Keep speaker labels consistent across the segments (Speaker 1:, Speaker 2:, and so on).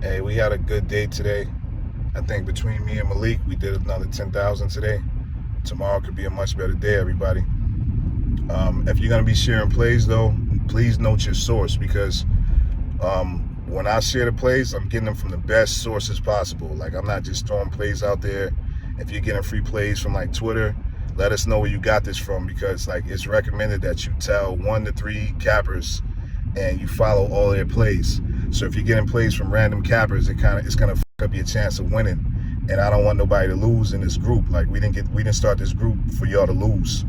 Speaker 1: Hey, we had a good day today. I think between me and Malik, we did another 10,000 today. Tomorrow could be a much better day, everybody. If you're gonna be sharing plays, though, please note your source because when I share the plays, I'm getting them from the best sources possible. Like I'm not just throwing plays out there. If you're getting free plays from like Twitter, let us know where you got this from because like it's recommended that you tell 1 to 3 cappers and you follow all their plays. So if you're getting plays from random cappers, it's gonna fuck up your chance of winning. And I don't want nobody to lose in this group. Like we didn't start this group for y'all to lose.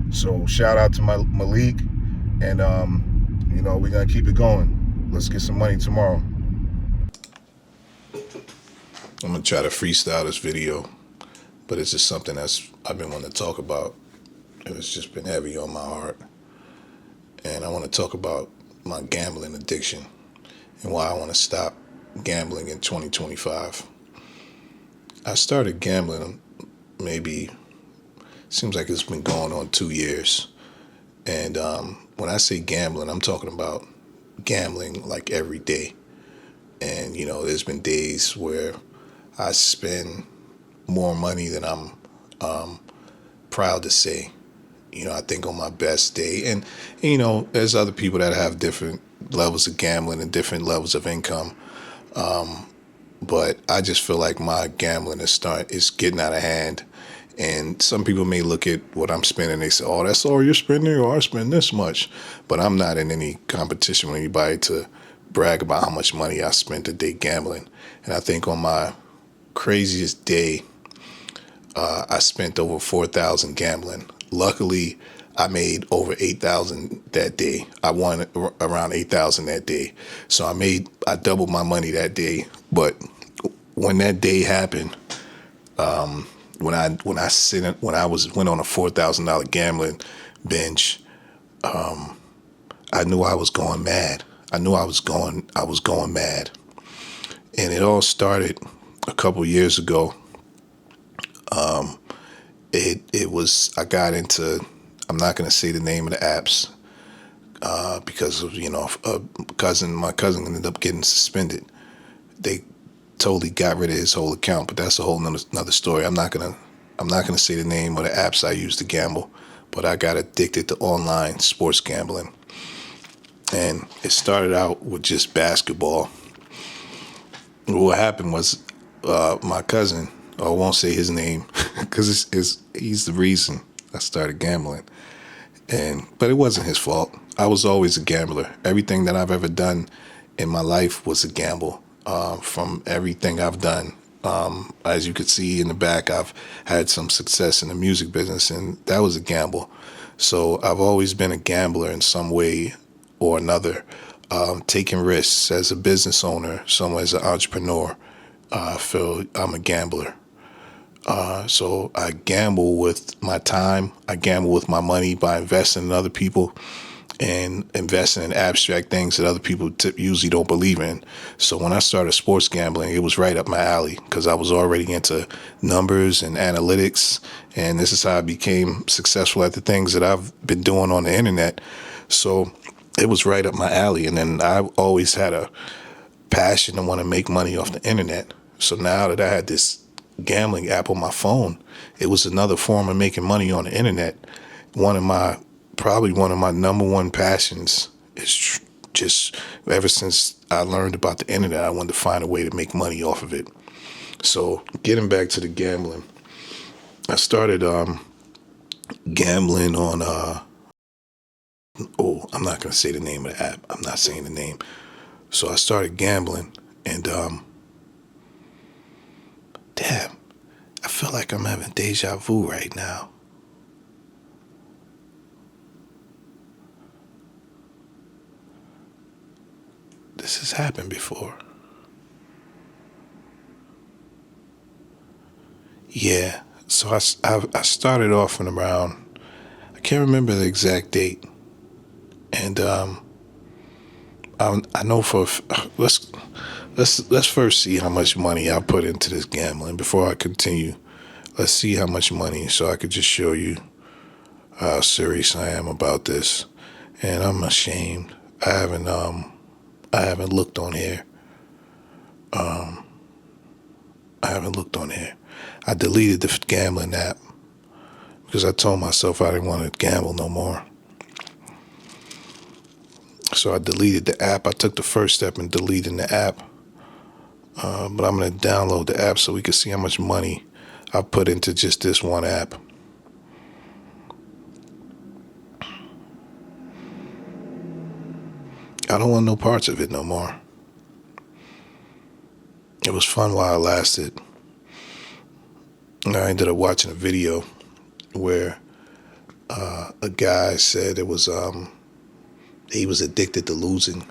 Speaker 1: So shout out to my Malik, and we're gonna keep it going. Let's get some money tomorrow. I'm gonna try to freestyle this video, but it's just something that's I've been wanting to talk about. It's just been heavy on my heart, and I want to talk about my gambling addiction and why I want to stop gambling in 2025. I started gambling maybe seems like it's been going on 2 years, and when I say gambling, I'm talking about gambling like every day. And there's been days where I spend more money than I'm proud to say. I think on my best day, and there's other people that have different levels of gambling and different levels of income. But I just feel like my gambling is getting out of hand. And some people may look at what I'm spending. They say, "Oh, that's all you're spending," or "I spend this much." But I'm not in any competition with anybody to brag about how much money I spent a day gambling. And I think on my craziest day, I spent over 4,000 gambling. Luckily, I made over 8,000 that day. I won around 8,000 that day, so I doubled my money that day. But when that day happened, when I went on a $4,000 gambling binge, I knew I was going mad. I knew I was going mad, and it all started a couple years ago. It was I got into. I'm not going to say the name of the apps because of my cousin ended up getting suspended. They totally got rid of his whole account, but that's a whole another story. I'm not gonna say the name of the apps I use to gamble, but I got addicted to online sports gambling, and it started out with just basketball. What happened was my cousin, I won't say his name because he's the reason I started gambling, but it wasn't his fault. I was always a gambler. Everything that I've ever done in my life was a gamble. From everything I've done, as you could see in the back, I've had some success in the music business, and that was a gamble. So I've always been a gambler in some way or another, taking risks as a business owner, someone as an entrepreneur. I feel I'm a gambler. So I gamble with my time. I gamble with my money by investing in other people and investing in abstract things that other people usually don't believe in. So when I started sports gambling, it was right up my alley because I was already into numbers and analytics. And this is how I became successful at the things that I've been doing on the internet. So it was right up my alley. And then I always had a passion to want to make money off the internet. So now that I had this gambling app on my phone, it was another form of making money on the internet. Probably one of my number one passions is just ever since I learned about the internet, I wanted to find a way to make money off of it. So getting back to the gambling, I started gambling on, I'm not going to say the name of the app. I'm not saying the name. So I started gambling, and damn, I feel like I'm having deja vu right now. This has happened before. Yeah, so I started off in around, I can't remember the exact date, and I know let's first see how much money I put into this gambling before I continue. Let's see how much money, so I could just show you how serious I am about this. And I'm ashamed. I haven't looked on here. I haven't looked on here. I deleted the gambling app because I told myself I didn't want to gamble no more. So I deleted the app. I took the first step in deleting the app. But I'm going to download the app so we can see how much money I put into just this one app. I don't want no parts of it no more. It was fun while it lasted. And I ended up watching a video where a guy said it was he was addicted to losing.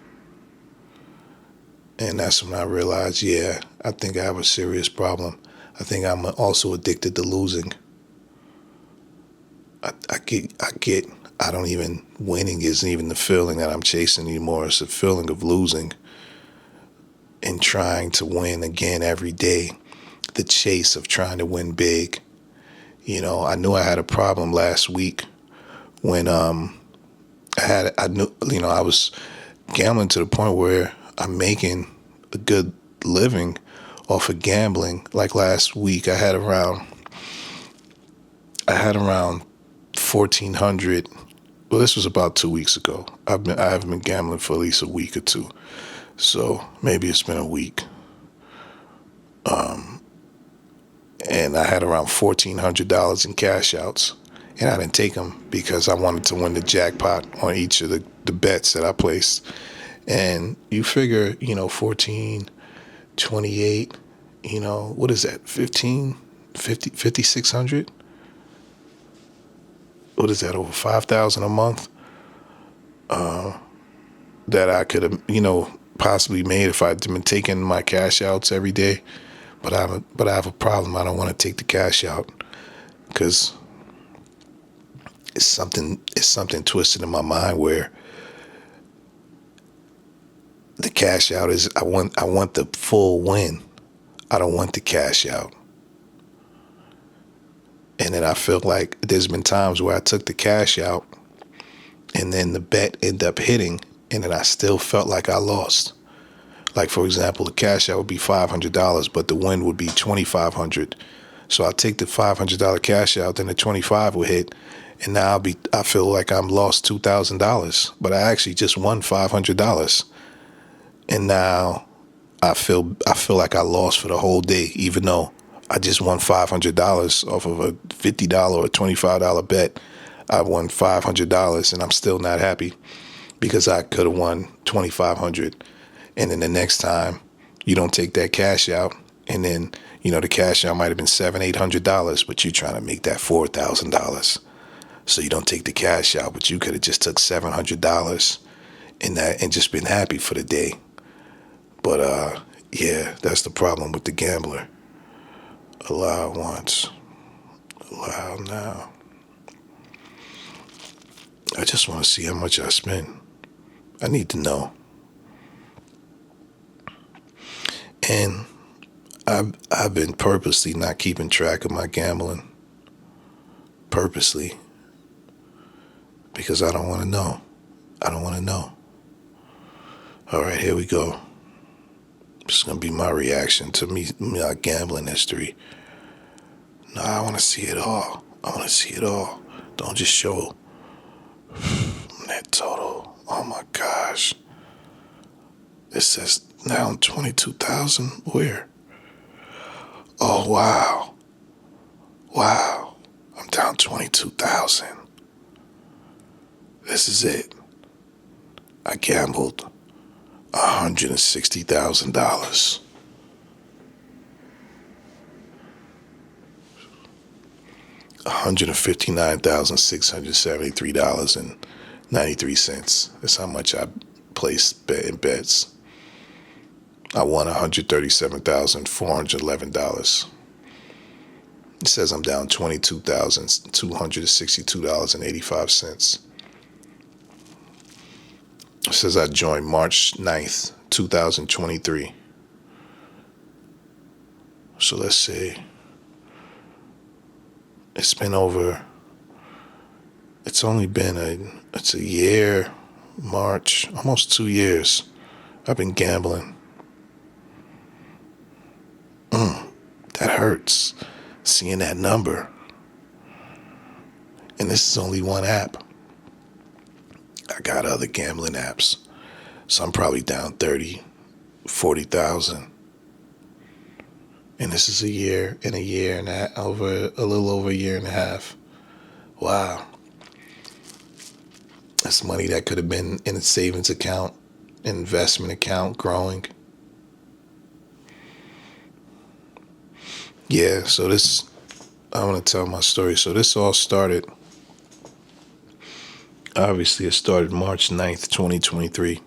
Speaker 1: And that's when I realized, yeah, I think I have a serious problem. I think I'm also addicted to losing. Winning isn't even the feeling that I'm chasing anymore. It's a feeling of losing and trying to win again every day. The chase of trying to win big. You know, I knew I had a problem last week when I was gambling to the point where I'm making a good living off of gambling. Like last week, I had around 1,400. Well, this was about 2 weeks ago. I haven't been gambling for at least a week or two, so maybe it's been a week. And I had around $1,400 in cash outs, and I didn't take them because I wanted to win the jackpot on each of the bets that I placed. And you figure, 14, 28, what is that? 15, 50, 5,600? What is that? Over 5,000 a month? That I could have, possibly made if I'd been taking my cash outs every day. But I have a problem. I don't want to take the cash out because it's something twisted in my mind where the cash out is I want the full win. I don't want the cash out. And then I feel like there's been times where I took the cash out and then the bet ended up hitting and then I still felt like I lost. Like, for example, the cash out would be $500, but the win would be $2,500. So I take the $500 cash out, then the 25 will hit, and now I feel like I'm lost $2,000, but I actually just won $500. And now I feel like I lost for the whole day, even though I just won $500 off of a $50 or $25 bet. I won $500, and I'm still not happy because I could have won $2,500. And then the next time you don't take that cash out, and then, the cash out might have been $700-800, but you're trying to make that $4,000. So you don't take the cash out, but you could have just took $700 in that and just been happy for the day. But yeah, that's the problem with the gambler. Allow once, allow now. I just want to see how much I spend. I need to know. And I've been purposely not keeping track of my gambling. Purposely. Because I don't want to know. I don't want to know. All right, here we go. This is going to be my reaction to my gambling history. No, I want to see it all. I want to see it all. Don't just show net total. Oh my gosh. It says down 22,000. Where? Oh, wow. Wow. I'm down 22,000. This is it. I gambled $160,000. $159,673.93. That's how much I placed in bets. I won $137,411. It says I'm down $22,262.85. It says I joined March 9th, 2023. So let's see. It's only been it's a year, March, almost 2 years. I've been gambling. hurts seeing that number. And this is only one app. I got other gambling apps. So I'm probably down 30, 40,000. And this is a year and a little over a year and a half. Wow. That's money that could have been in a savings account, an investment account, growing. Yeah, so I want to tell my story. So this all started, obviously it started March 9th, 2023.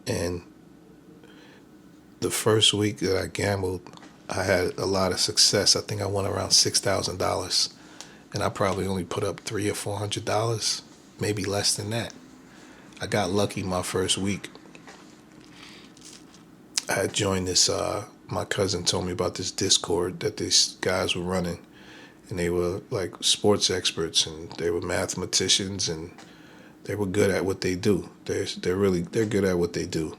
Speaker 1: And the first week that I gambled, I had a lot of success. I think I won around $6,000. And I probably only put up $300 or $400, maybe less than that. I got lucky my first week. I had joined this, my cousin told me about this Discord that these guys were running. And they were like sports experts and they were mathematicians and they were good at what they do. They're good at what they do.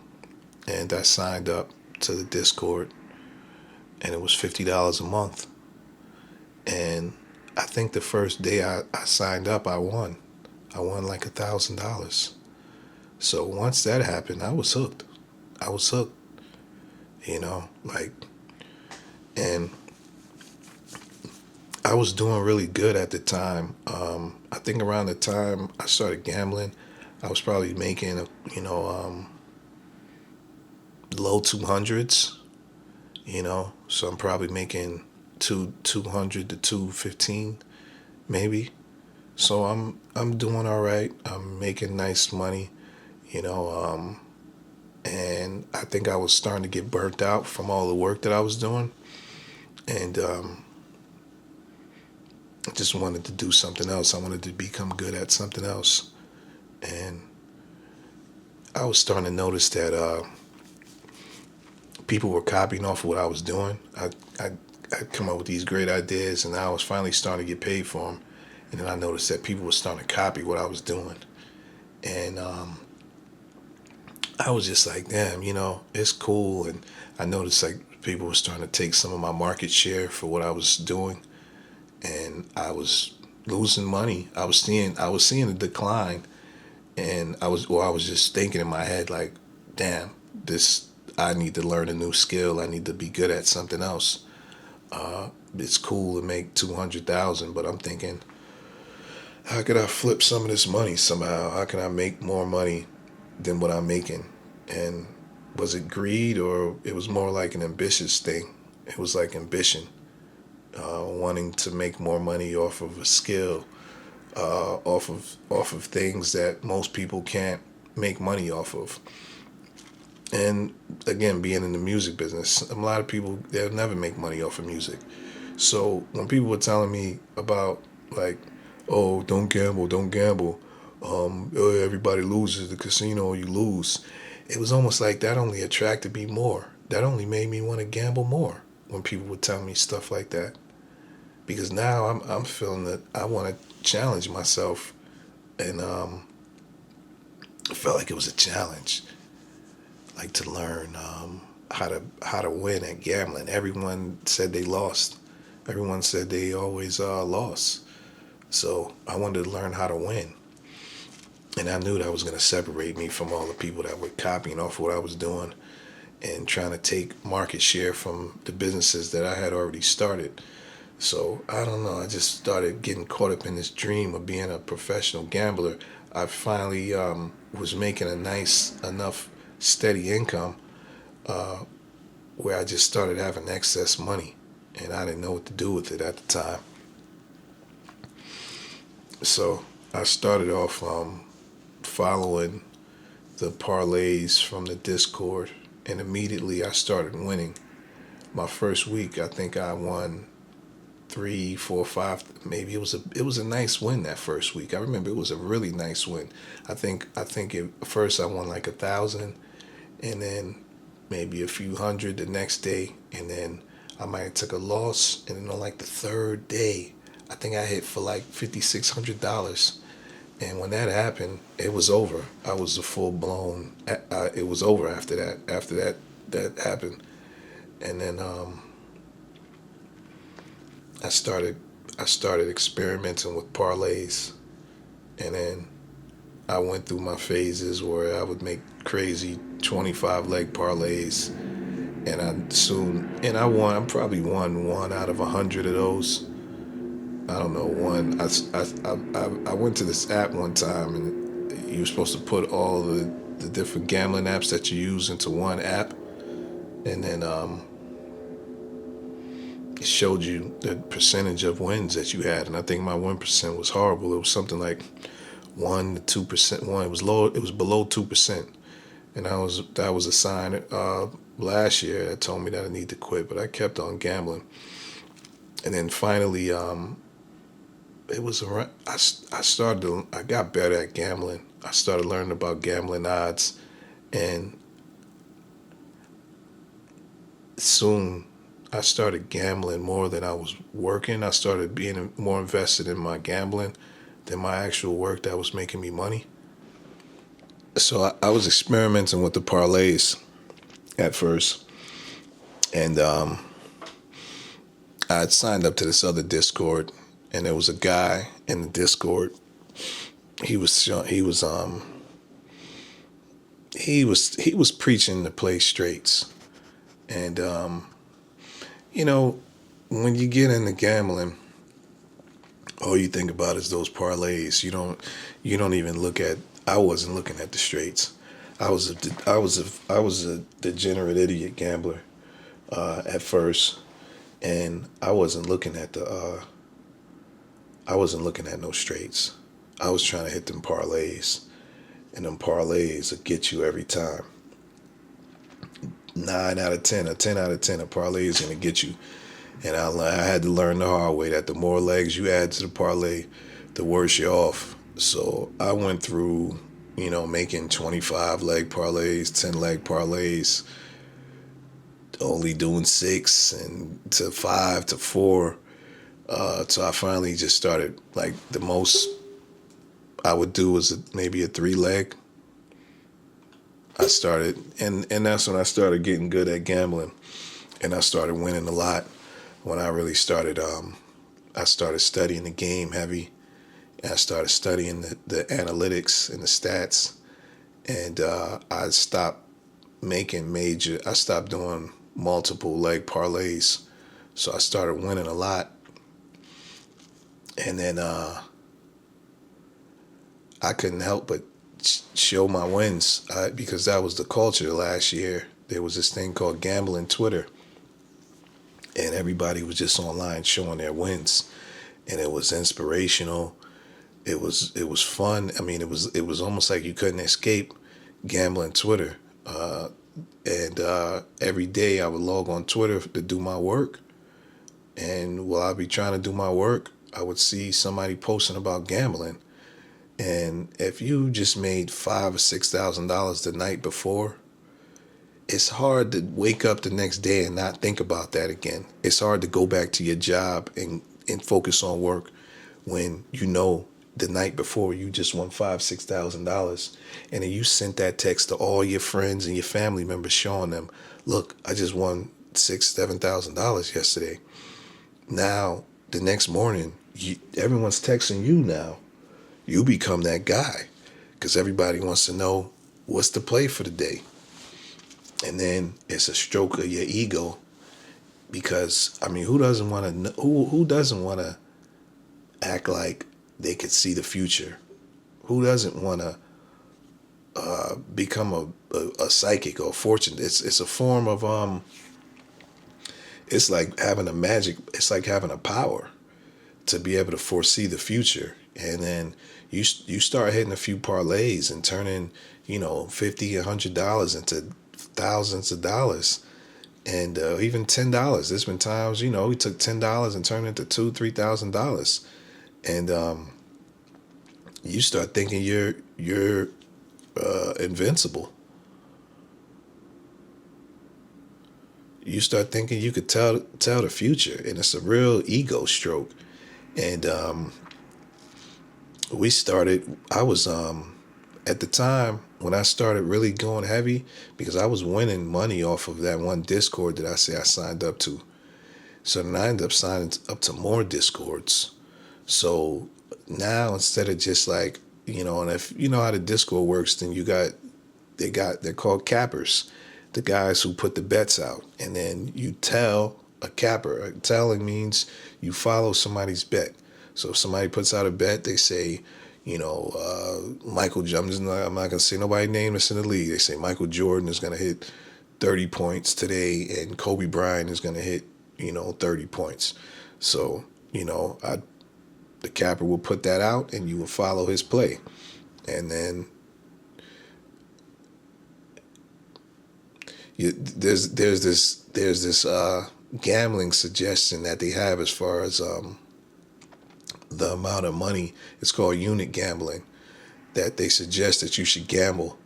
Speaker 1: And I signed up to the Discord and it was $50 a month. And I think the first day I signed up, I won. I won like $1,000. So once that happened, I was hooked. And I was doing really good at the time. I think around the time I started gambling, I was probably making, low 200s, so I'm probably making 200 to 215 maybe. So I'm doing all right. I'm making nice money, and I think I was starting to get burnt out from all the work that I was doing, and I just wanted to do something else. I wanted to become good at something else, and I was starting to notice that people were copying off of what I was doing. I'd come up with these great ideas, and I was finally starting to get paid for them. And then I noticed that people were starting to copy what I was doing. And I was just like, damn, it's cool. And I noticed like people were starting to take some of my market share for what I was doing. And I was losing money. I was seeing a decline. And I was just thinking in my head like, damn, I need to learn a new skill. I need to be good at something else. It's cool to make 200,000, but I'm thinking, how could I flip some of this money somehow? How can I make more money than what I'm making? And was it greed or it was more like an ambitious thing? It was like ambition, wanting to make more money off of a skill, off of things that most people can't make money off of. And again, being in the music business, a lot of people, they'll never make money off of music. So when people were telling me about like, oh, don't gamble, everybody loses the casino, you lose. It was almost like that only attracted me more. That only made me want to gamble more when people would tell me stuff like that. Because now I'm feeling that I want to challenge myself, and I felt like it was a challenge, like to learn how to win at gambling. Everyone said they lost. Everyone said they always lost. So I wanted to learn how to win. And I knew that was going to separate me from all the people that were copying off what I was doing and trying to take market share from the businesses that I had already started. So I don't know. I just started getting caught up in this dream of being a professional gambler. I finally was making a nice enough steady income where I just started having excess money, and I didn't know what to do with it at the time. So I started off following the parlays from the Discord, and immediately I started winning. My first week, I think I won 3, 4, 5. Maybe it was a nice win that first week. I remember it was a really nice win. I think first I won like 1,000, and then maybe a few hundred the next day, and then I might have took a loss, and then on like the third day, I think I hit for like $5,600. And when that happened, it was over. I was a full blown. It was over after that. After that happened, and then I started I started experimenting with parlays, and then I went through my phases where I would make crazy 25 leg parlays, and I won. I probably won one out of 100 of those. I don't know one. I went to this app one time, and you were supposed to put all the different gambling apps that you use into one app, and then it showed you the percentage of wins that you had, and I think my win% was horrible. It was something like 1 to 2%. It was low. It was below 2%, and that was a sign last year that told me that I need to quit. But I kept on gambling, and then finally, it was around. I got better at gambling. I started learning about gambling odds, and soon I started gambling more than I was working. I started being more invested in my gambling than my actual work that was making me money. So I was experimenting with the parlays at first, and I had signed up to this other Discord, and there was a guy in the Discord. He was preaching to play straights, and you know, when you get into gambling, all you think about is those parlays. You don't even look at. I wasn't looking at the straights. I was a degenerate idiot gambler at first, and I wasn't looking at no straights. I was trying to hit them parlays, and them parlays will get you every time. 9 out of 10, or 10 out of 10, a parlay is gonna get you. And I had to learn the hard way that the more legs you add to the parlay, the worse you're off. So I went through, making 25 leg parlays, 10 leg parlays, only doing 6 and to 5 to 4. So I finally just started, like, the most I would do was maybe a 3 leg. I started, and that's when I started getting good at gambling, and I started winning a lot. When I really started, I started studying the game heavy, and I started studying the analytics and the stats, and I stopped doing multiple leg parlays, so I started winning a lot, and then I couldn't help but show my wins because that was the culture last year. There was this thing called gambling Twitter, and everybody was just online showing their wins, and it was inspirational. It was fun. I mean, it was almost like you couldn't escape gambling Twitter. And every day I would log on Twitter to do my work, and while I'd be trying to do my work, I would see somebody posting about gambling. And if you just made $5,000 or $6,000 the night before, it's hard to wake up the next day and not think about that again. It's hard to go back to your job and focus on work when the night before you just won $5,000, $6,000, and then you sent that text to all your friends and your family members showing them, look, I just won $6,000, $7,000 yesterday. Now the next morning, everyone's texting you now. You become that guy because everybody wants to know what's the play for the day. And then it's a stroke of your ego because, I mean, who doesn't want to who doesn't want to act like they could see the future? Who doesn't want to become a psychic or fortune? It's a form of it's like having it's like having a power to be able to foresee the future. And then you start hitting a few parlays and turning, $50, $100 into thousands of dollars, and even $10. There's been times, we took $10 and turned it into $2,000, $3,000, and you start thinking you're invincible. You start thinking you could tell the future, and it's a real ego stroke. And I was at the time when I started really going heavy, because I was winning money off of that one Discord that I say I signed up to. So then I ended up signing up to more Discords. So now instead of just like, and if you know how the Discord works, then they're called cappers, the guys who put the bets out. And then you tell a capper. Telling means you follow somebody's bet. So if somebody puts out a bet, they say, Michael Jordan, I'm not going to say nobody's name that's in the league. They say Michael Jordan is going to hit 30 points today and Kobe Bryant is going to hit, 30 points. So, the capper will put that out and you will follow his play. And then there's this gambling suggestion that they have as far as the amount of money. It's called unit gambling, that they suggest that you should gamble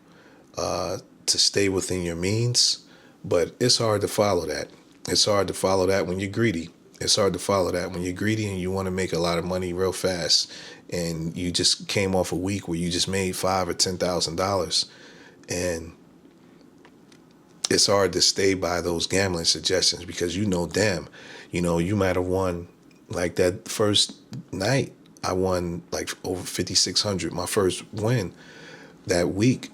Speaker 1: to stay within your means. But it's hard to follow that. It's hard to follow that when you're greedy. It's hard to follow that when you're greedy and you want to make a lot of money real fast, and you just came off a week where you just made $5,000 or $10,000, and it's hard to stay by those gambling suggestions because damn, you might have won. Like that first night, I won like over 5,600. My first win that week.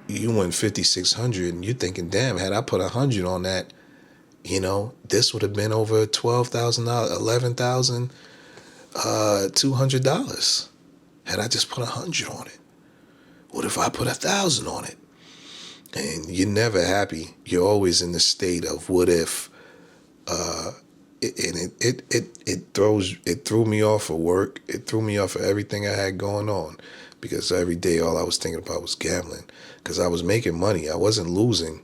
Speaker 1: You win 5,600, and you're thinking, damn, had I put 100 on that, this would have been over $12,000, $11,200. Had I just put 100 on it. What if I put 1,000 on it? And you're never happy. You're always in the state of what if. It threw me off of work. It threw me off of everything I had going on, because every day all I was thinking about was gambling. Because I was making money, I wasn't losing.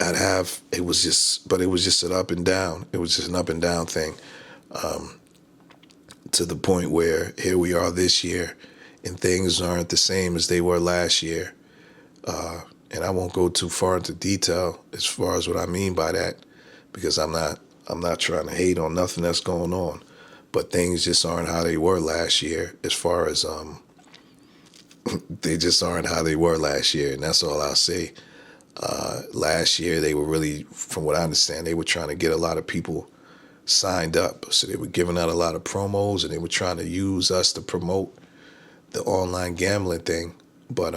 Speaker 1: It was just an up and down. It was just an up and down thing, to the point where here we are this year, and things aren't the same as they were last year. And I won't go too far into detail as far as what I mean by that, because I'm not trying to hate on nothing that's going on, but things just aren't how they were last year. As far as they just aren't how they were last year, and that's all I'll say. Last year they were really, from what I understand, they were trying to get a lot of people signed up, so they were giving out a lot of promos, and they were trying to use us to promote the online gambling thing. But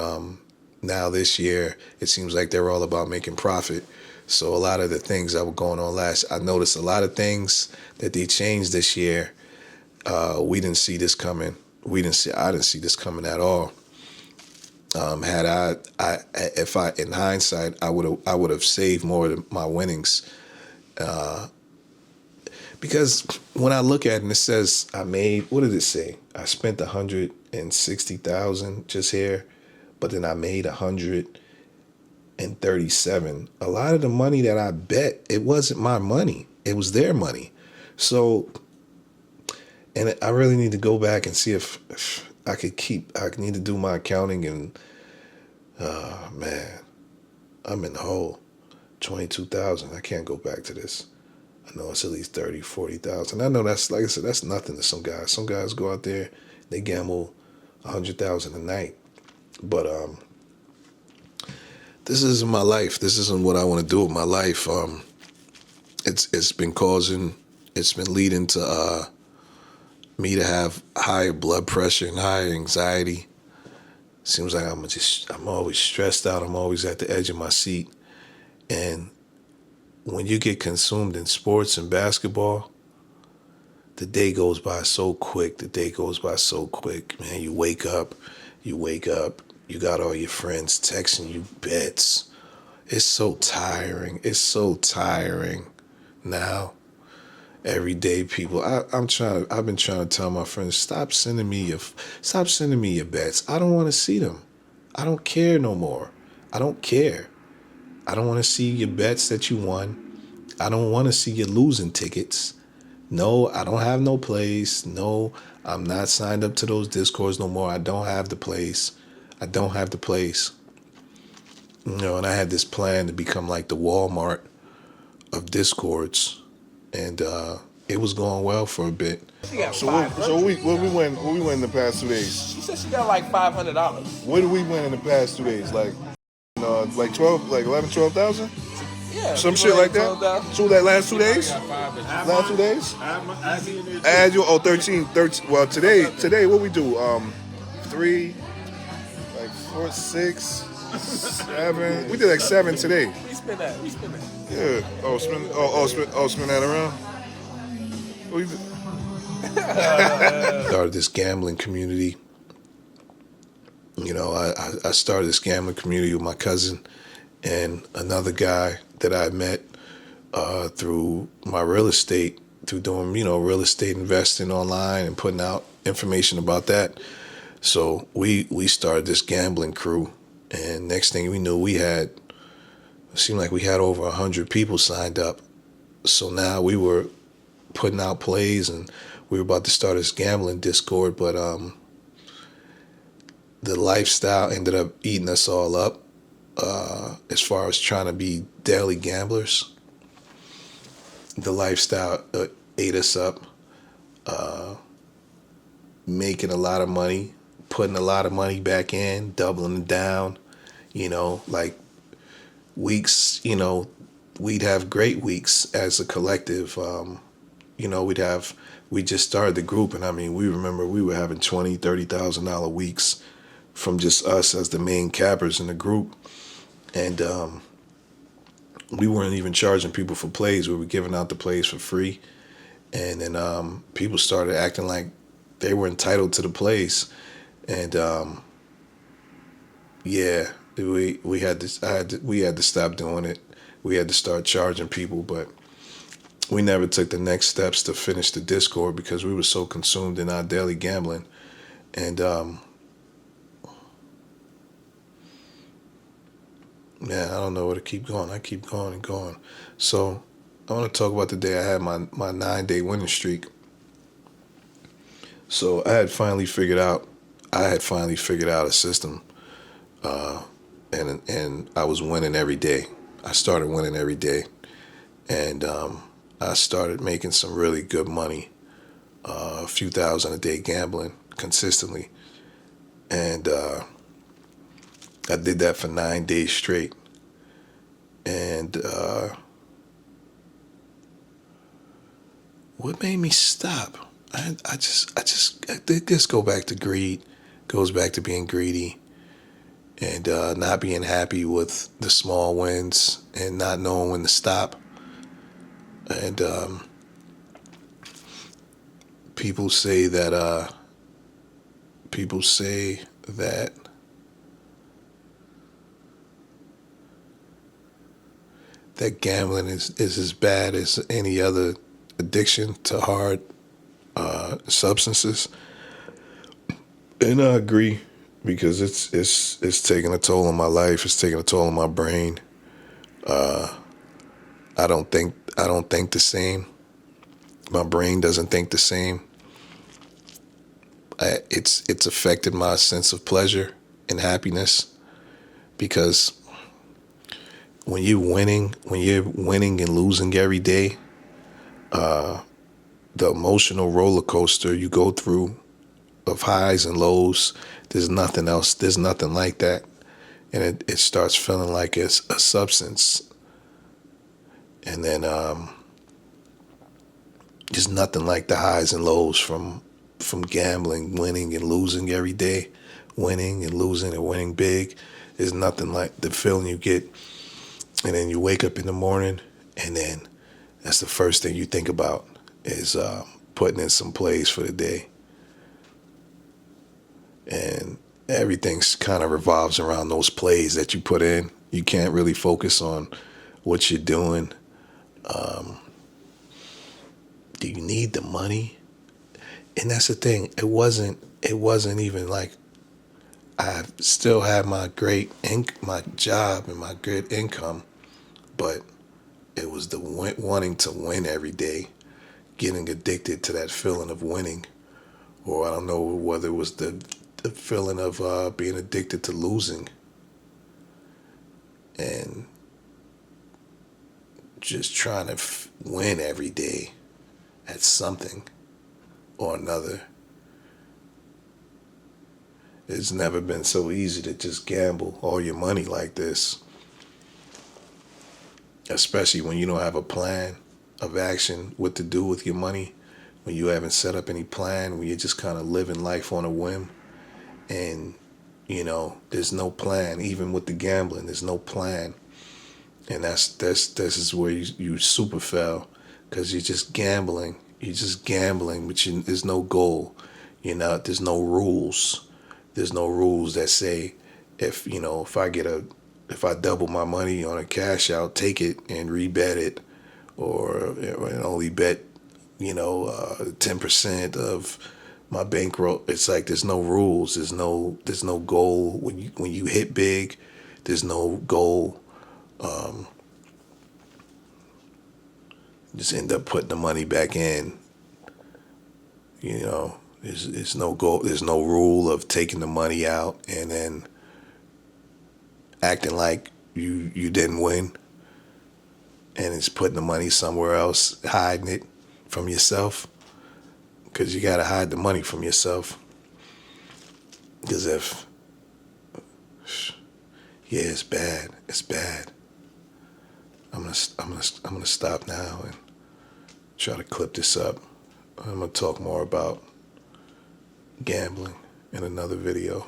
Speaker 1: now this year, it seems like they're all about making profit. So a lot of the things that were going on I noticed a lot of things that they changed this year. We didn't see this coming. I didn't see this coming at all. In hindsight, I would have saved more of my winnings. Because when I look at it and it says I made, what did it say? I spent 160,000 just here, but then I made 137. A lot of the money that I bet, it wasn't my money. It was their money. So, and I really need to go back and see if I need to do my accounting, and man, I'm in the hole. 22,000. I can't go back to this. I know it's at least 30, 40,000. I know that's, like I said, that's nothing to some guys. Some guys go out there, they gamble 100,000 a night. But this isn't my life. This isn't what I want to do with my life. It's been leading to me to have higher blood pressure and higher anxiety. Seems like I'm always stressed out. I'm always at the edge of my seat. And when you get consumed in sports and basketball, the day goes by so quick. Man, you wake up, you got all your friends texting you bets. It's so tiring. Now. Every day, people. I've been trying to tell my friends, stop sending me your bets. I don't want to see them. I don't care no more. I don't care. I don't want to see your bets that you won. I don't want to see your losing tickets. No, I don't have no plays. No, I'm not signed up to those Discords no more. I don't have the plays. And I had this plan to become like the Walmart of Discords. And it was going well for a bit.
Speaker 2: What we win in the past 2 days?
Speaker 3: She said she got like $500.
Speaker 2: What did we win in the past 2 days? Like 12, like 11, 12,000?
Speaker 3: Yeah,
Speaker 2: Some
Speaker 3: people
Speaker 2: shit
Speaker 3: ain't
Speaker 2: like that.
Speaker 3: told that.
Speaker 2: So that last 2 days?
Speaker 4: Got 5 bitches.
Speaker 2: Last 2 days?
Speaker 4: Add me in there too.
Speaker 2: Add you 13, 13. Well, today what we do? 3, like 4, 6, 7. We did like 7 today.
Speaker 3: We spin that. We spin that.
Speaker 2: Yeah. Spin that around. What you do?
Speaker 1: Started this gambling community. You know, I started this gambling community with my cousin and another guy that I met through my real estate, through doing, real estate investing online and putting out information about that. So we started this gambling crew, and next thing we knew, it seemed like we had over 100 people signed up. So now we were putting out plays, and we were about to start this gambling Discord, but the lifestyle ended up eating us all up as far as trying to be daily gamblers. The lifestyle ate us up, making a lot of money, putting a lot of money back in, doubling it down, like weeks, we'd have great weeks as a collective. We just started the group, and I mean, we remember we were having $20,000, $30,000 weeks from just us as the main cappers in the group. And we weren't even charging people for plays. We were giving out the plays for free. And then people started acting like they were entitled to the plays. And yeah, we had to stop doing it. We had to start charging people, but we never took the next steps to finish the Discord because we were so consumed in our daily gambling. And man, I don't know where to keep going. I keep going and going. So I want to talk about the day I had my 9-day winning streak. So I had finally figured out a system, and I was winning every day. I started winning every day, and I started making some really good money, a few thousand a day gambling consistently, and I did that for 9 days straight, and what made me stop? I this go back to greed, goes back to being greedy, and not being happy with the small wins and not knowing when to stop. And people say that that gambling is as bad as any other addiction to hard substances, and I agree because it's taking a toll on my life. It's taking a toll on my brain. I don't think the same. My brain doesn't think the same. It's affected my sense of pleasure and happiness because when you're winning and losing every day, the emotional roller coaster you go through of highs and lows, there's nothing else. There's nothing like that. And it starts feeling like it's a substance. And then there's nothing like the highs and lows from gambling, winning and losing every day, winning and losing and winning big. There's nothing like the feeling you get. And then you wake up in the morning, and then that's the first thing you think about is putting in some plays for the day. And everything's kind of revolves around those plays that you put in. You can't really focus on what you're doing. Do you need the money? And that's the thing. It wasn't even like I still had my my job and my good income, but it was the wanting to win every day, getting addicted to that feeling of winning, or I don't know whether it was the feeling of being addicted to losing, and just trying to win every day at something or another. It's never been so easy to just gamble all your money like this. especially when you don't have a plan of action, what to do with your money, when you haven't set up any plan, when you're just kind of living life on a whim, and there's no plan. Even with the gambling, there's no plan, and this is where you super fail, because you're just gambling. You're just gambling, but there's no goal. There's no rules. There's no rules that say, if I double my money on a cash out, take it and rebet it, or only bet 10% of my bankroll. It's like there's no rules. There's no goal. When you hit big, there's no goal. Just end up putting the money back in. There's no goal. There's no rule of taking the money out and then acting like you didn't win, and it's putting the money somewhere else, hiding it from yourself, because you gotta hide the money from yourself. Because it's bad. It's bad. I'm gonna stop now and try to clip this up. I'm gonna talk more about gambling in another video.